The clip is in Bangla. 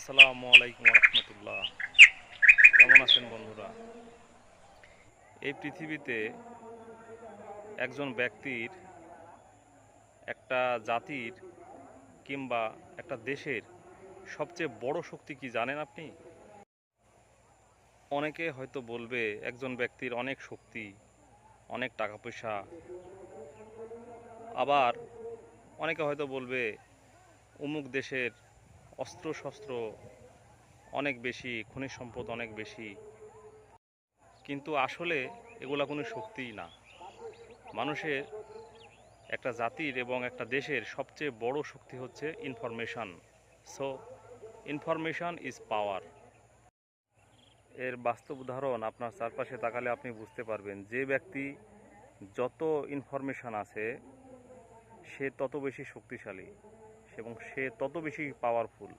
আসসালামু আলাইকুম রহমতুল্লাহ। কেমন আছেন বন্ধুরা? এই পৃথিবীতে একজন ব্যক্তির, একটা জাতির কিংবা একটা দেশের সবচেয়ে বড় শক্তি কি জানেন আপনি? অনেকে হয়তো বলবে একজন ব্যক্তির অনেক শক্তি, অনেক টাকা পয়সা। আবার অনেকে হয়তো বলবে অমুক দেশের অস্ত্রশস্ত্র অনেক বেশি, খনিজ সম্পদ অনেক বেশি। কিন্তু আসলে এগুলা কোনো শক্তিই না। মানুষের, একটা জাতির এবং একটা দেশের সবচেয়ে বড় শক্তি হচ্ছে information. So information is power. এর বাস্তব উদাহরণ আপনার চারপাশে তাকালে আপনি বুঝতে পারবেন, যে ব্যক্তি যত ইনফরমেশন আছে সে তত বেশি শক্তিশালী এবং সে তত বেশি পাওয়ারফুল।